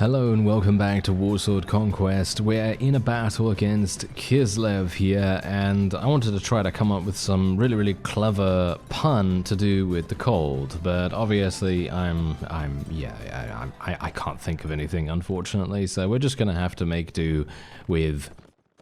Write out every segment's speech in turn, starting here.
Hello and welcome back to Warsword Conquest. We're in a battle against Kislev here, and I wanted to try to come up with some really clever pun to do with the cold, but obviously I can't think of anything, unfortunately, so we're just gonna have to make do with,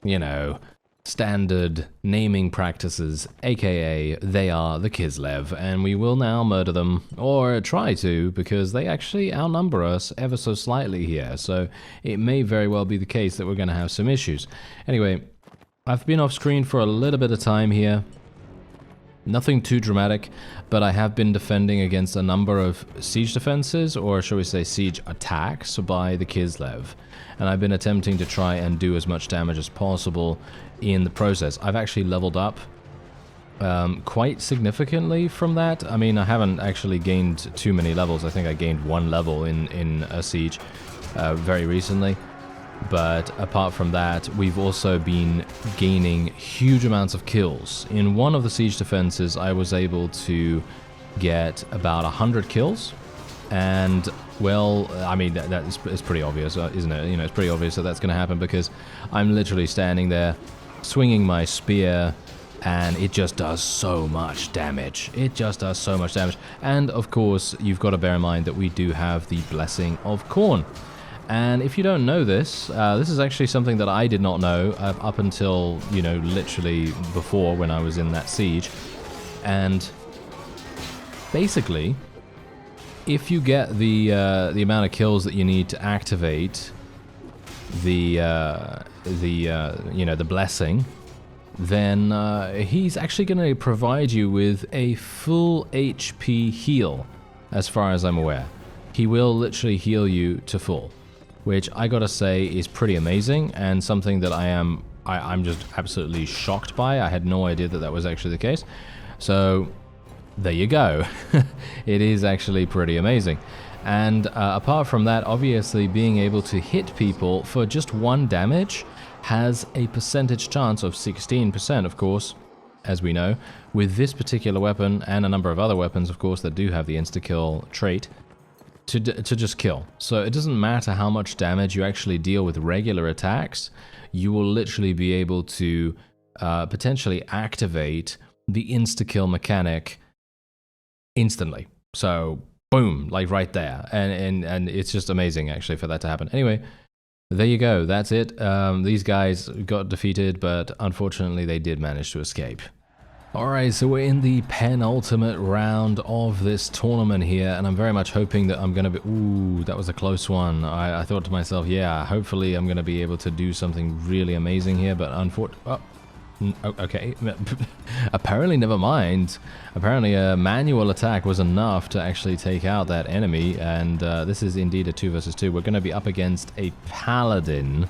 you know, standard naming practices, aka they are the Kislev, and we will now murder them, or try to, because they actually outnumber us ever so slightly here, so it may very well be the case that we're going to have some issues. Anyway, I've been off screen for a little bit of time here. Nothing too dramatic, but I have been defending against a number of siege defenses, or shall we say siege attacks, by the Kislev. And I've been attempting to try and do as much damage as possible in the process. I've actually leveled up quite significantly from that. I mean, I haven't actually gained too many levels. I think I gained 1 level in a siege very recently. But apart from that, we've also been gaining huge amounts of kills. In one of the siege defenses, I was able to get about 100 kills. And, well, I mean, it's pretty obvious, isn't it? You know, it's pretty obvious that that's going to happen because I'm literally standing there, swinging my spear, and it just does so much damage. It just does so much damage. And, of course, you've got to bear in mind that we do have the Blessing of Khorne. And if you don't know this, this is actually something that I did not know up until, you know, literally before when I was in that siege. And basically, if you get the amount of kills that you need to activate the blessing, then he's actually going to provide you with a full HP heal, as far as I'm aware. He will literally heal you to full, which I gotta say is pretty amazing, and something that I'm just absolutely shocked by. I had no idea that that was actually the case. So there you go. It is actually pretty amazing. And apart from that, obviously being able to hit people for just 1 damage has a percentage chance of 16%, of course, as we know, with this particular weapon and a number of other weapons, of course, that do have the insta-kill trait, to just kill. So it doesn't matter how much damage you actually deal with regular attacks, you will literally be able to potentially activate the insta-kill mechanic instantly. So boom, like right there, and it's just amazing actually for that to happen. Anyway, there you go, that's it. These guys got defeated, but unfortunately they did manage to escape. Alright, so we're in the penultimate round of this tournament here, and I'm very much hoping that I'm gonna be... Ooh, that was a close one. I thought to myself, yeah, hopefully I'm gonna be able to do something really amazing here, but unfortunately... Oh, okay. Apparently, never mind. Apparently a manual attack was enough to actually take out that enemy, and this is indeed a 2 versus 2. We're going to be up against a paladin.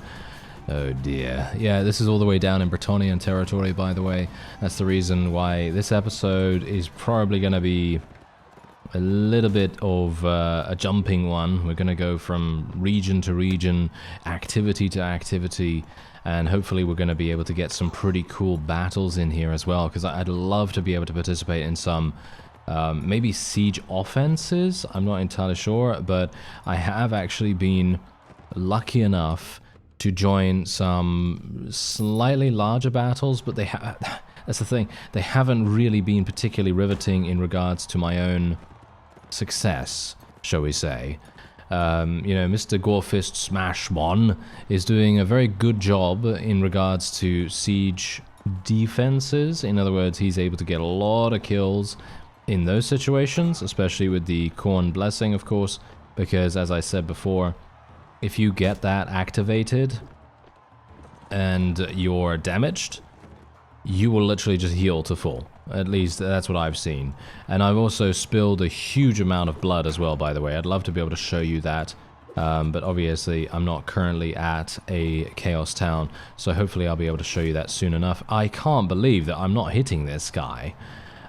Oh dear. Yeah, this is all the way down in Bretonnian territory, by the way. That's the reason why this episode is probably going to be a little bit of a jumping one. We're going to go from region to region, activity to activity, and hopefully we're going to be able to get some pretty cool battles in here as well, because I'd love to be able to participate in some maybe siege offenses. I'm not entirely sure, but I have actually been lucky enough to join some slightly larger battles, but that's the thing, they haven't really been particularly riveting in regards to my own success, shall we say. You know, Mr. Gorefist Smashmon is doing a very good job in regards to siege defenses. In other words, he's able to get a lot of kills in those situations, especially with the Khorne Blessing, of course, because as I said before, if you get that activated and you're damaged, you will literally just heal to full. At least that's what I've seen. And I've also spilled a huge amount of blood as well, by the way. I'd love to be able to show you that, but obviously I'm not currently at a Chaos Town, so hopefully I'll be able to show you that soon enough. I can't believe that I'm not hitting this guy.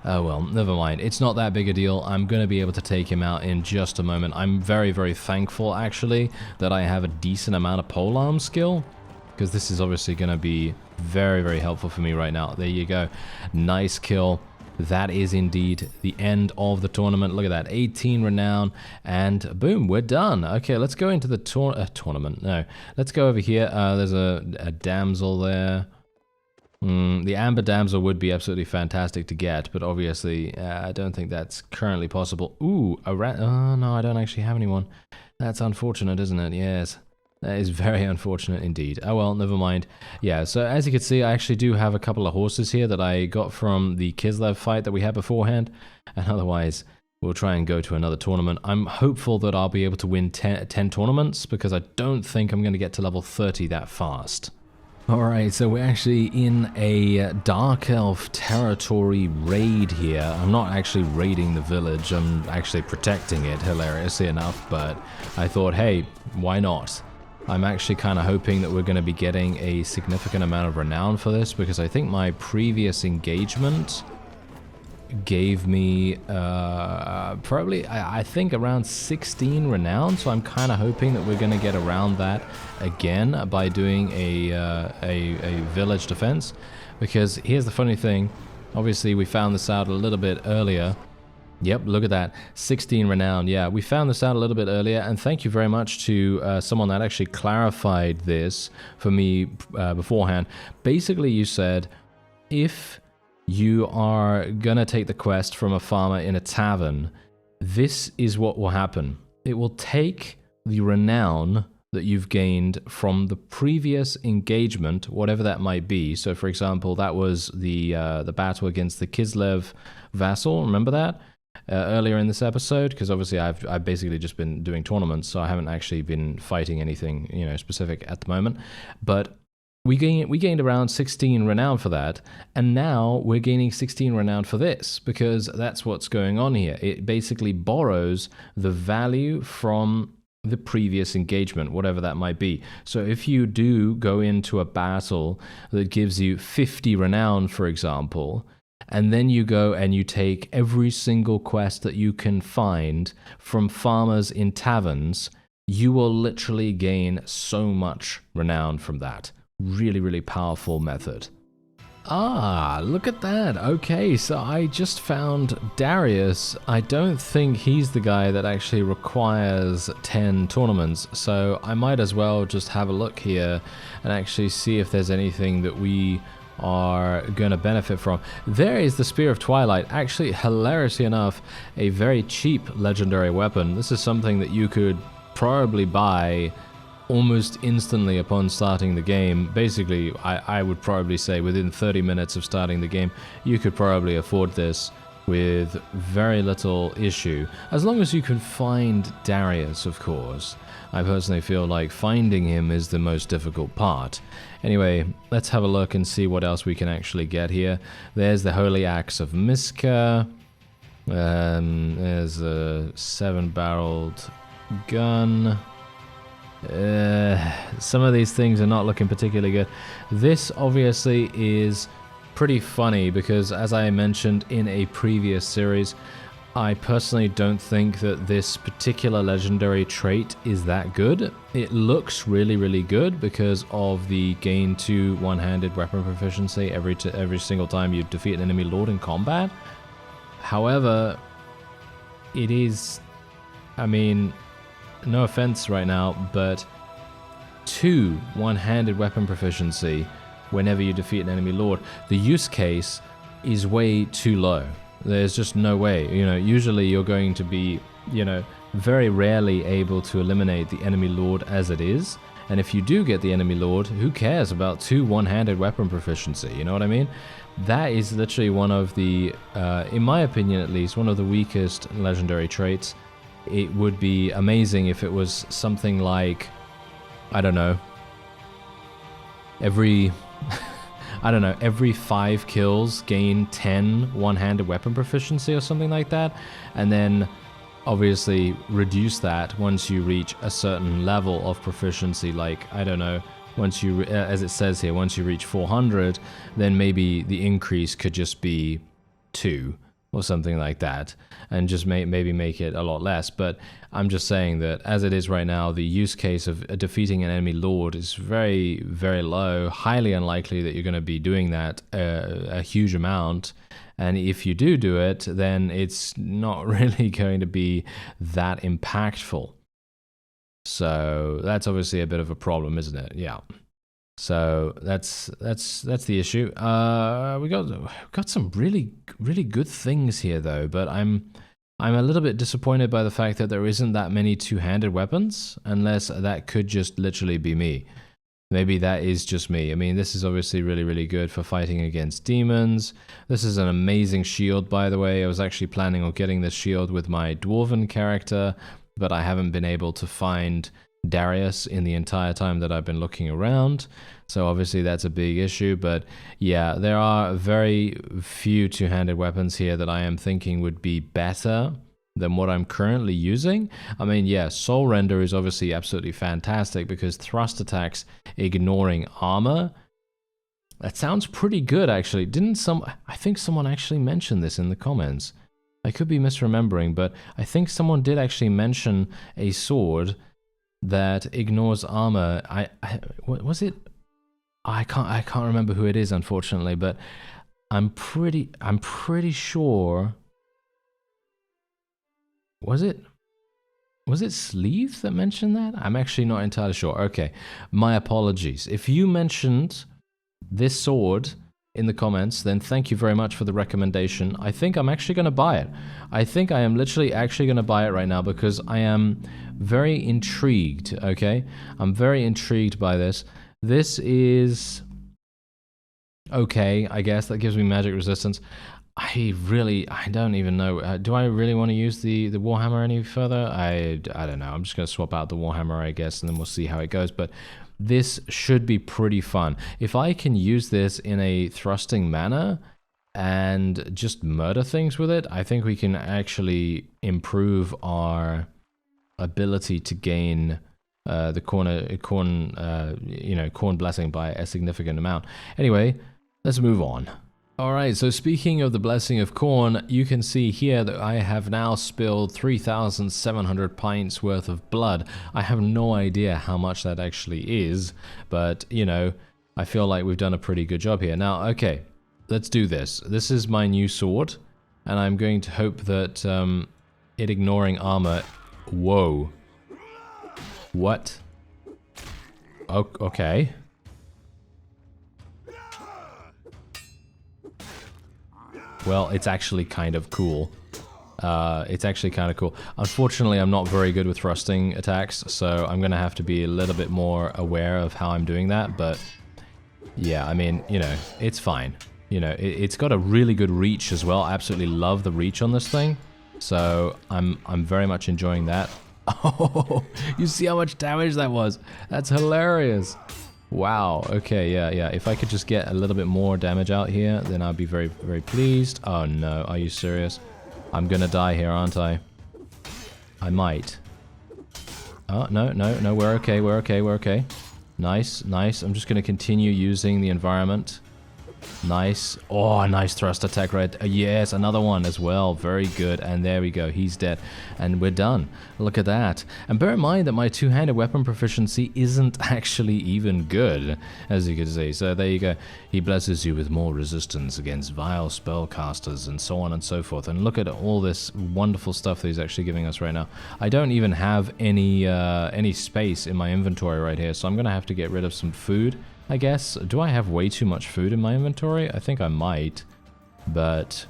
Oh well, never mind. It's not that big a deal. I'm going to be able to take him out in just a moment. I'm very thankful, actually, that I have a decent amount of polearm skill, because this is obviously going to be very helpful for me right now. There you go. Nice kill. that is indeed the end of the tournament. Look at that, 18 renown, and boom, we're done. Okay, let's go into the tournament. No, let's go over here. There's a damsel there. The amber damsel would be absolutely fantastic to get, but obviously I don't think that's currently possible. Ooh, a rat. Oh no, I don't actually have anyone. That's unfortunate, isn't it? Yes. That is very unfortunate indeed. Oh well, never mind. Yeah, so as you can see, I actually do have a couple of horses here that I got from the Kislev fight that we had beforehand, and otherwise we'll try and go to another tournament. I'm hopeful that I'll be able to win 10 tournaments, because I don't think I'm going to get to level 30 that fast. Alright, so we're actually in a Dark Elf territory raid here. I'm not actually raiding the village, I'm actually protecting it, hilariously enough, but I thought, hey, why not? I'm actually kind of hoping that we're going to be getting a significant amount of renown for this, because I think my previous engagement gave me probably, I think, around 16 renown, so I'm kind of hoping that we're going to get around that again by doing a village defense, because here's the funny thing. Obviously we found this out a little bit earlier. Yep, look at that, 16 renown. Yeah, we found this out a little bit earlier, and thank you very much to someone that actually clarified this for me beforehand. Basically, you said, if you are gonna take the quest from a farmer in a tavern, this is what will happen. It will take the renown that you've gained from the previous engagement, whatever that might be. So, for example, that was the battle against the Kislev vassal. Remember that? Earlier in this episode, because obviously I've basically just been doing tournaments, so I haven't actually been fighting anything, you know, specific at the moment. But we gained around 16 renown for that, and now we're gaining 16 renown for this, because that's what's going on here. It basically borrows the value from the previous engagement, whatever that might be. So if you do go into a battle that gives you 50 renown, for example, and then you go and you take every single quest that you can find from farmers in taverns, you will literally gain so much renown from that. Really, really powerful method. Ah, look at that. Okay, so I just found Darius. I don't think he's the guy that actually requires 10 tournaments, so I might as well just have a look here and actually see if there's anything that we are going to benefit from. There is the Spear of Twilight, actually, hilariously enough, a very cheap legendary weapon. This is something that you could probably buy almost instantly upon starting the game. Basically, I would probably say within 30 minutes of starting the game, you could probably afford this with very little issue, as long as you can find Darius, of course. I personally feel like finding him is the most difficult part. Anyway, let's have a look and see what else we can actually get here. There's the Holy Axe of Miska. There's a 7-barreled gun. Some of these things are not looking particularly good. This obviously is pretty funny because, as I mentioned in a previous series, I personally don't think that this particular legendary trait is that good. It looks really, really good because of the gain 2 one-handed weapon proficiency every single time you defeat an enemy lord in combat. However, it is, I mean, no offense right now, but 2 one-handed weapon proficiency whenever you defeat an enemy lord, the use case is way too low. There's just no way. You know, usually you're going to be, you know, very rarely able to eliminate the enemy lord as it is. And if you do get the enemy lord, who cares about 2 one-handed weapon proficiency? You know what I mean? That is literally one of the, in my opinion at least, one of the weakest legendary traits. It would be amazing if it was something like, I don't know, every 5 kills gain 10 one-handed weapon proficiency or something like that, and then obviously reduce that once you reach a certain level of proficiency, like, I don't know, once you, as it says here, once you reach 400, then maybe the increase could just be 2. or something like that, and just maybe make it a lot less. But I'm just saying that as it is right now, the use case of defeating an enemy lord is very, very low, highly unlikely that you're going to be doing that a huge amount. And if you do it, then it's not really going to be that impactful. So that's obviously a bit of a problem, isn't it? Yeah. So that's the issue. We got some really good things here though, but I'm a little bit disappointed by the fact that there isn't that many two-handed weapons, unless that could just literally be me. Maybe that is just me. I mean, this is obviously really good for fighting against demons. This is an amazing shield, by the way. I was actually planning on getting this shield with my dwarven character, but I haven't been able to find Darius in the entire time that I've been looking around, so obviously that's a big issue. But yeah, there are very few two-handed weapons here that I am thinking would be better than what I'm currently using. I mean, yeah, Soul Render is obviously absolutely fantastic because thrust attacks ignoring armor. That sounds pretty good, actually. I think someone actually mentioned this in the comments. I could be misremembering, but I think someone did actually mention a sword that ignores armor. Was it? I can't remember who it is, unfortunately, but I'm pretty sure. Was it Sleeve that mentioned that? I'm actually not entirely sure. Okay, my apologies. If you mentioned this sword in the comments, then thank you very much for the recommendation. I think I'm actually going to buy it. I think I am literally actually going to buy it right now because I am very intrigued, okay? I'm very intrigued by this. This is okay, I guess. That gives me magic resistance. I don't even know. Do I really want to use the Warhammer any further? I don't know. I'm just going to swap out the Warhammer, I guess, and then we'll see how it goes. But this should be pretty fun. If I can use this in a thrusting manner and just murder things with it, I think we can actually improve our ability to gain the Khorne blessing by a significant amount. Anyway, let's move on. Alright, so speaking of the blessing of Khorne, you can see here that I have now spilled 3,700 pints worth of blood. I have no idea how much that actually is, but, you know, I feel like we've done a pretty good job here. Now, okay, let's do this. This is my new sword, and I'm going to hope that it ignoring armor... Whoa. What? Okay. Well, it's actually kind of cool. Unfortunately, I'm not very good with thrusting attacks, so I'm going to have to be a little bit more aware of how I'm doing that, but yeah, I mean, you know, it's fine. You know, it's got a really good reach as well. I absolutely love the reach on this thing, so I'm very much enjoying that. Oh, you see how much damage that was? That's hilarious. Wow, okay, yeah. If I could just get a little bit more damage out here, then I'd be very, very pleased. Oh no, are you serious? I'm gonna die here, aren't I? I might. Oh, no, we're okay. Nice. I'm just gonna continue using the environment. Nice. Oh, nice thrust attack right. Yes, another one as well. Very good. And there we go. He's dead. And we're done. Look at that. And bear in mind that my two-handed weapon proficiency isn't actually even good, as you can see. So there you go. He blesses you with more resistance against vile spellcasters and so on and so forth. And look at all this wonderful stuff that he's actually giving us right now. I don't even have any space in my inventory right here, so I'm going to have to get rid of some food, I guess. Do I have way too much food in my inventory? I think I might, but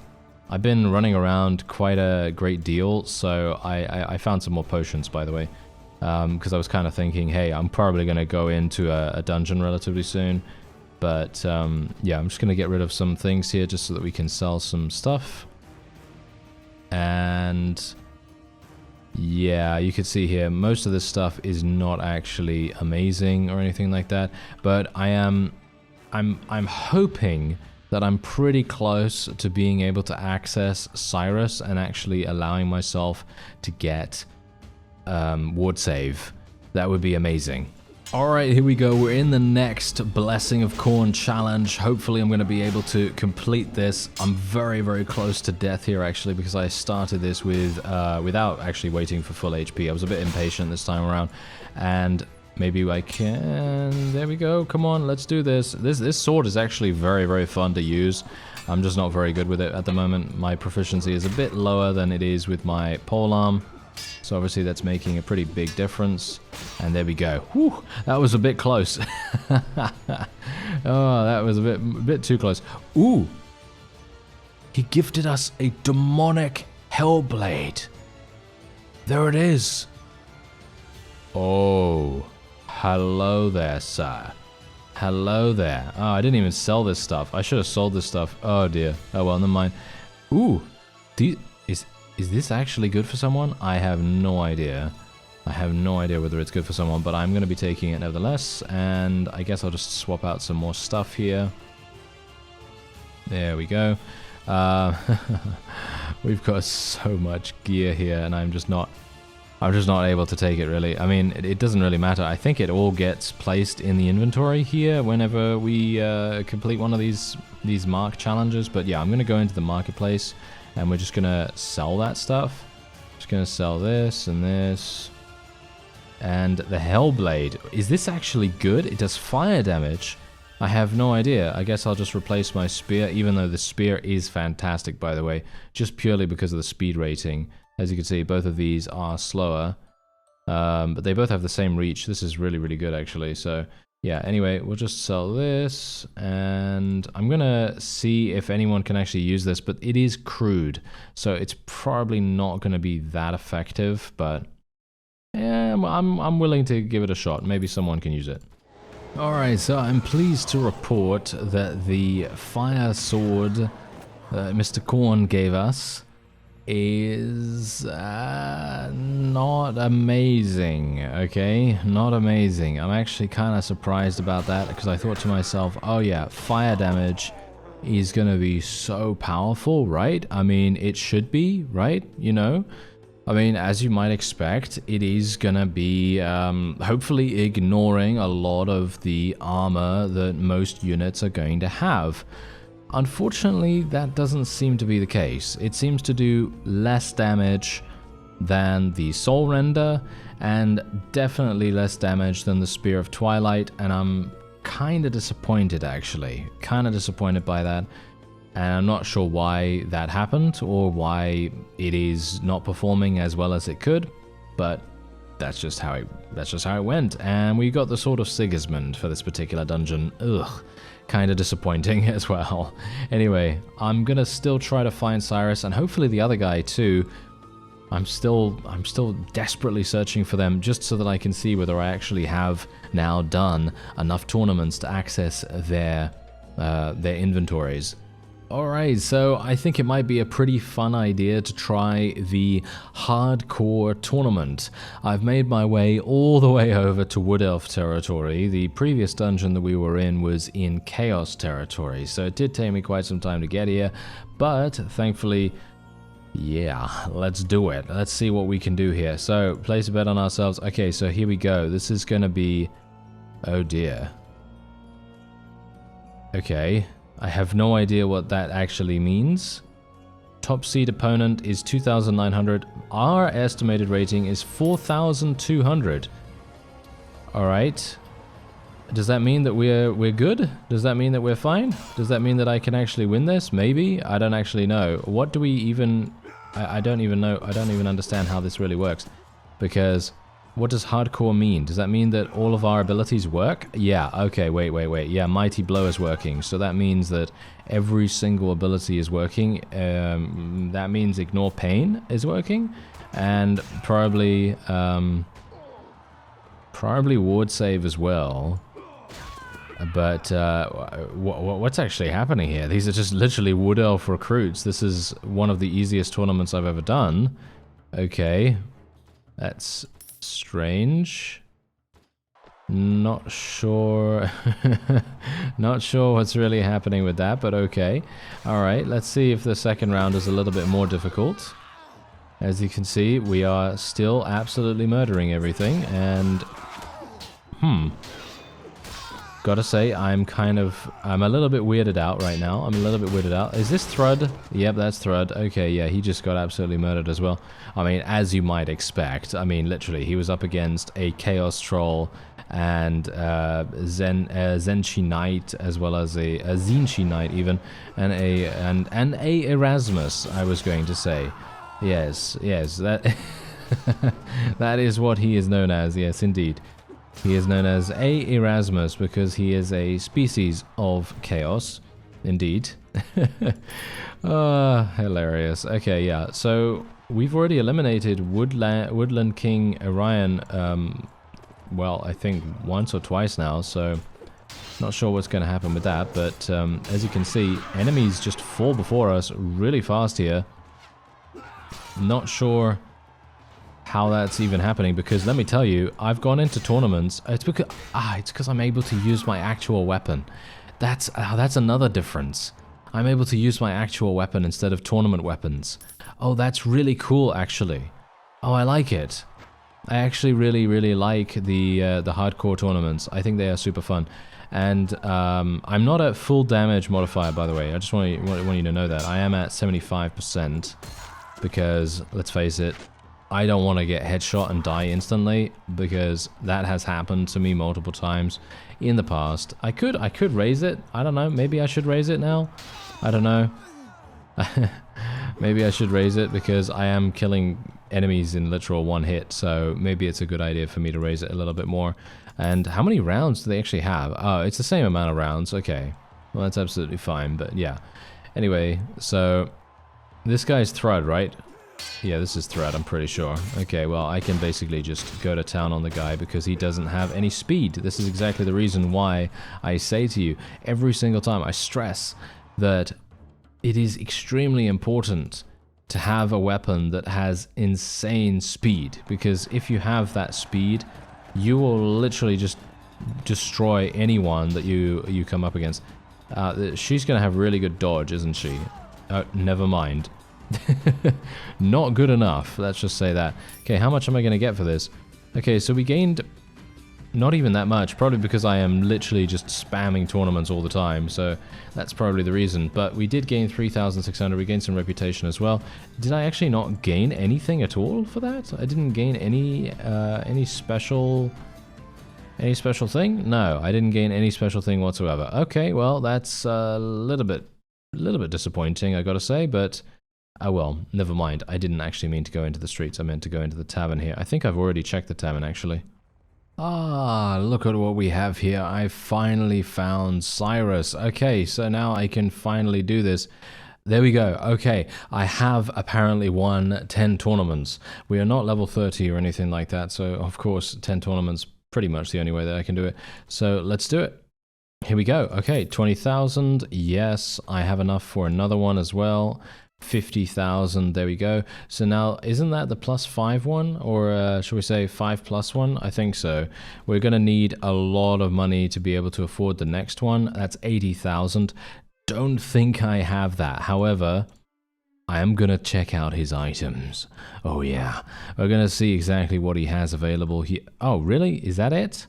I've been running around quite a great deal, so I found some more potions, by the way, because I was kind of thinking, hey, I'm probably going to go into a dungeon relatively soon, but yeah, I'm just going to get rid of some things here just so that we can sell some stuff. And yeah, you can see here, most of this stuff is not actually amazing or anything like that, but I'm hoping that I'm pretty close to being able to access Cyrus and actually allowing myself to get ward save. That would be amazing. Alright, here we go. We're in the next Blessing of Khorne challenge. Hopefully I'm going to be able to complete this. I'm very, very close to death here, actually, because I started this with without actually waiting for full HP. I was a bit impatient this time around, and maybe I can... There we go. Come on, let's do this. This sword is actually very, very fun to use. I'm just not very good with it at the moment. My proficiency is a bit lower than it is with my polearm. So obviously that's making a pretty big difference. And there we go. Whew, that was a bit close. Oh, that was a bit too close. Ooh! He gifted us a demonic Hellblade. There it is. Oh, hello there, sir. Hello there. Oh, I didn't even sell this stuff. I should have sold this stuff. Oh dear. Oh well, never mind. Ooh, is this actually good for someone? I have no idea. I have no idea whether it's good for someone, but I'm going to be taking it nevertheless, and I guess I'll just swap out some more stuff here. There we go. We've got so much gear here, and I'm just not able to take it, really. I mean, it doesn't really matter. I think it all gets placed in the inventory here whenever we complete one of these mark challenges, but yeah, I'm going to go into the marketplace, and we're just going to sell that stuff. Just going to sell this and this. And the Hellblade. Is this actually good? It does fire damage. I have no idea. I guess I'll just replace my spear, even though the spear is fantastic, by the way, just purely because of the speed rating. As you can see, both of these are slower, but they both have the same reach. This is really, really good, actually. So, yeah, anyway, we'll just sell this, and I'm going to see if anyone can actually use this, but it is crude, so it's probably not going to be that effective, but yeah, I'm willing to give it a shot. Maybe someone can use it. Alright, so I'm pleased to report that the fire sword that Mr. Khorne gave us is not amazing, okay? Not amazing. I'm actually kind of surprised about that, because I thought to myself, oh yeah, fire damage is gonna be so powerful, right? I mean, it should be, right? You know? I mean, as you might expect, it is gonna be hopefully ignoring a lot of the armor that most units are going to have. Unfortunately, that doesn't seem to be the case. It seems to do less damage than the Soul Render, and definitely less damage than the Spear of Twilight, and I'm kind of disappointed, actually. Kind of disappointed by that, and I'm not sure why that happened, or why it is not performing as well as it could, but that's just how it went. And we got the Sword of Sigismund for this particular dungeon. Ugh. Kind of disappointing as well. Anyway, I'm gonna still try to find Cyrus, and hopefully the other guy too. I'm still desperately searching for them, just so that I can see whether I actually have now done enough tournaments to access their inventories. Alright, so I think it might be a pretty fun idea to try the hardcore tournament. I've made my way all the way over to Wood Elf territory. The previous dungeon that we were in was in Chaos territory, so it did take me quite some time to get here, but thankfully, yeah, let's do it. Let's see what we can do here. So, place a bet on ourselves. Okay, so here we go. This is gonna be... oh dear. Okay. I have no idea what that actually means. Top seed opponent is 2,900. Our estimated rating is 4,200. Alright. Does that mean that we're good? Does that mean that we're fine? Does that mean that I can actually win this? Maybe? I don't actually know. What do we even... I don't even know. I don't even understand how this really works. Because... what does hardcore mean? Does that mean that all of our abilities work? Yeah, okay, wait. Yeah, Mighty Blow is working, so that means that every single ability is working. That means Ignore Pain is working, and probably Ward Save as well. But what's actually happening here? These are just literally Wood Elf recruits. This is one of the easiest tournaments I've ever done. Okay, that's... strange. Not sure. Not sure what's really happening with that, but okay. Alright, let's see if the second round is a little bit more difficult. As you can see, we are still absolutely murdering everything, and Gotta say, I'm a little bit weirded out right now. I'm a little bit weirded out. Is this Thrud? Yep, that's Thrud. Okay, yeah, he just got absolutely murdered as well. I mean, as you might expect. I mean, literally, he was up against a Chaos Troll and Zenchi Knight, as well as a Zinchi Knight even, and a Erasmus, I was going to say. Yes, that that is what he is known as. Yes, indeed. He is known as a Erasmus because he is a species of chaos. Indeed. Hilarious. Okay, yeah. So we've already eliminated Woodland King Orion, well, I think once or twice now, so not sure what's going to happen with that, but as you can see, enemies just fall before us really fast here. Not sure how that's even happening, because let me tell you, I've gone into tournaments. It's because I'm able to use my actual weapon. That's another difference. I'm able to use my actual weapon instead of tournament weapons. Oh, that's really cool, actually. Oh, I like it. I actually really like the hardcore tournaments. I think they are super fun. And I'm not at full damage modifier, by the way. I just want you to know that. I am at 75%, because let's face it, I don't want to get headshot and die instantly, because that has happened to me multiple times in the past. I could raise it. I don't know. Maybe I should raise it now. I don't know. Maybe I should raise it, because I am killing enemies in literal one hit, so maybe it's a good idea for me to raise it a little bit more. And how many rounds do they actually have? Oh, it's the same amount of rounds. Okay. Well, that's absolutely fine, but yeah. Anyway, so this guy's Thrud, right? Yeah, this is Thrud, I'm pretty sure. Okay, well, I can basically just go to town on the guy because he doesn't have any speed. This is exactly the reason why I say to you every single time, I stress that it is extremely important to have a weapon that has insane speed, because if you have that speed, you will literally just destroy anyone that you come up against. She's gonna have really good dodge, isn't she? Never mind. Not good enough, let's just say that. Okay, how much am I going to get for this? Okay, so we gained not even that much, probably because I am literally just spamming tournaments all the time, so that's probably the reason. But we did gain 3,600, we gained some reputation as well. Did I actually not gain anything at all for that? I didn't gain any special thing? No, I didn't gain any special thing whatsoever. Okay, well, that's a little bit disappointing, I gotta say, but oh well, never mind. I didn't actually mean to go into the streets. I meant to go into the tavern here. I think I've already checked the tavern, actually. Ah, look at what we have here. I finally found Cyrus. Okay, so now I can finally do this. There we go. Okay, I have apparently won 10 tournaments. We are not level 30 or anything like that, so of course 10 tournaments pretty much the only way that I can do it. So let's do it. Here we go. Okay, 20,000. Yes, I have enough for another one as well. 50,000, there we go. So now, isn't that the +5 one? Or should we say 5+ one? I think so. We're going to need a lot of money to be able to afford the next one. That's 80,000. Don't think I have that. However, I am going to check out his items. Oh yeah. We're going to see exactly what he has available here. Oh, really? Is that it?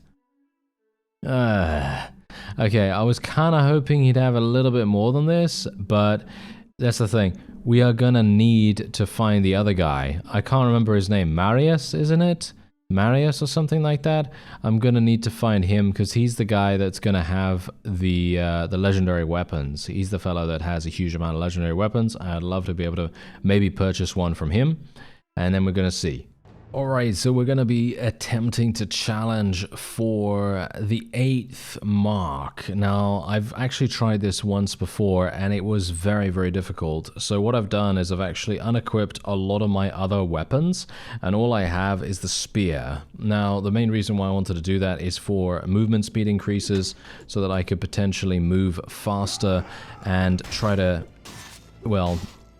Okay, I was kind of hoping he'd have a little bit more than this, but that's the thing. We are gonna need to find the other guy. I can't remember his name. Marius, isn't it? Marius or something like that? I'm gonna need to find him, because he's the guy that's gonna have the legendary weapons. He's the fellow that has a huge amount of legendary weapons. I'd love to be able to maybe purchase one from him, and then we're gonna see. Alright, so we're going to be attempting to challenge for the 8th mark. Now, I've actually tried this once before, and it was very difficult. So what I've done is I've actually unequipped a lot of my other weapons, and all I have is the spear. Now, the main reason why I wanted to do that is for movement speed increases, so that I could potentially move faster and try to, well,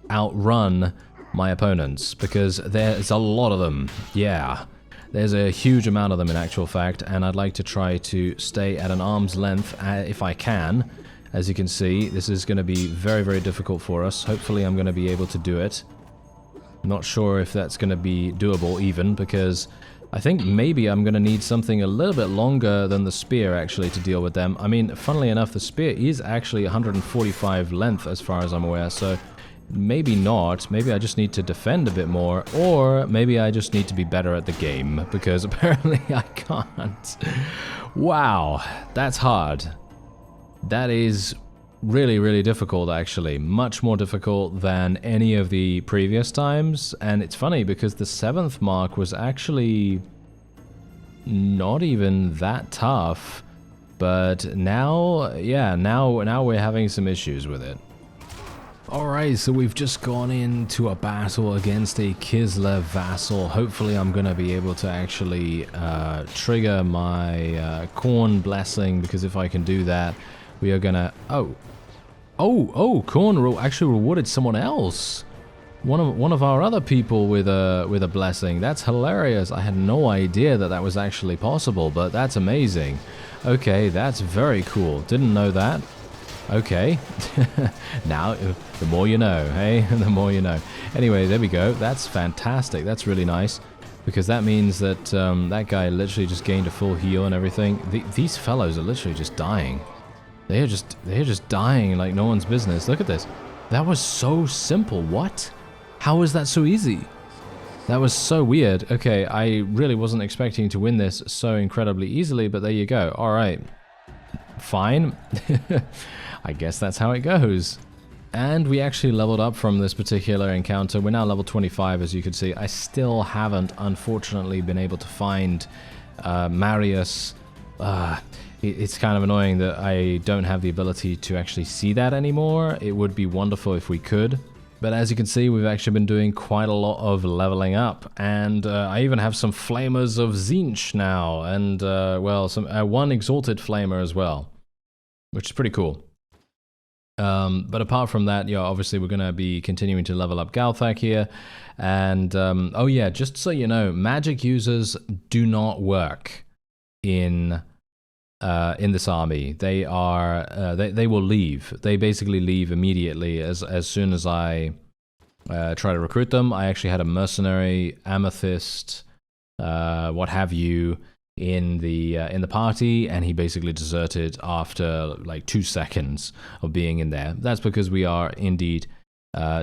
outrun my opponents, because there's a lot of them. Yeah, there's a huge amount of them in actual fact, and I'd like to try to stay at an arm's length if I can. As you can see, this is going to be very difficult for us. Hopefully I'm going to be able to do it. Not sure if that's going to be doable even, because I think maybe I'm going to need something a little bit longer than the spear, actually, to deal with them. I mean, funnily enough, the spear is actually 145 length, as far as I'm aware, so maybe not. Maybe I just need to defend a bit more, or maybe I just need to be better at the game, because apparently I can't. Wow, that's hard. That is really, really difficult, actually. Much more difficult than any of the previous times. And it's funny because the 7th mark was actually not even that tough. But now, yeah, now we're having some issues with it. Alright, so we've just gone into a battle against a Kislev vassal. Hopefully I'm going to be able to actually trigger my Khorne blessing, because if I can do that, we are going to... Oh, Khorne actually rewarded someone else. One of our other people with a blessing. That's hilarious. I had no idea that that was actually possible, but that's amazing. Okay, that's very cool. Didn't know that. Okay. Now, the more you know, hey? The more you know. Anyway, there we go. That's fantastic. That's really nice, because that means that that guy literally just gained a full heal and everything. These fellows are literally just dying. They're just dying like no one's business. Look at this. That was so simple. What? How was that so easy? That was so weird. Okay, I really wasn't expecting to win this so incredibly easily, but there you go. All right. Fine. I guess that's how it goes. And we actually leveled up from this particular encounter. We're now level 25, as you can see. I still haven't, unfortunately, been able to find Marius. It's kind of annoying that I don't have the ability to actually see that anymore. It would be wonderful if we could. But as you can see, we've actually been doing quite a lot of leveling up. And I even have some Flamers of Tzeentch now. And, well, one Exalted Flamer as well, which is pretty cool. But apart from that, yeah, obviously we're going to be continuing to level up Galthak here. And, oh yeah, just so you know, magic users do not work in this army. They are they will leave. They basically leave immediately as soon as I try to recruit them. I actually had a mercenary, amethyst, what have you, in the party, and he basically deserted after like 2 seconds of being in there. That's because we are indeed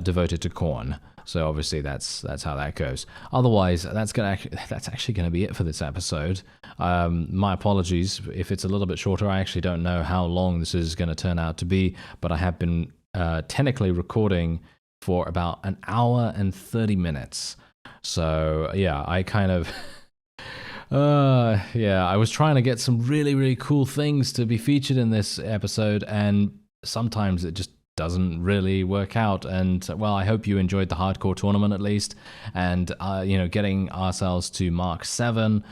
devoted to Khorne. So obviously that's how that goes. Otherwise, that's actually going to be it for this episode. My apologies if it's a little bit shorter. I actually don't know how long this is going to turn out to be, but I have been technically recording for about 1 hour and 30 minutes. So yeah, I kind of... yeah, I was trying to get some really, really cool things to be featured in this episode, and sometimes it just doesn't really work out. And well, I hope you enjoyed the hardcore tournament at least, and you know, getting ourselves to Mark 7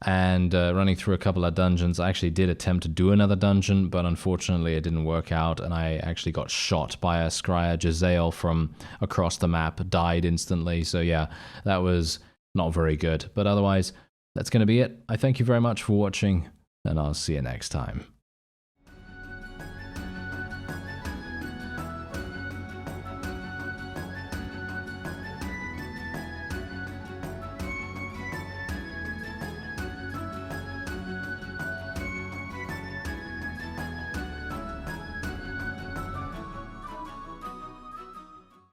and running through a couple of dungeons. I actually did attempt to do another dungeon, but unfortunately it didn't work out, and I actually got shot by a Scryer Jezzail from across the map, died instantly. So yeah, that was not very good. But otherwise, that's going to be it. I thank you very much for watching, and I'll see you next time.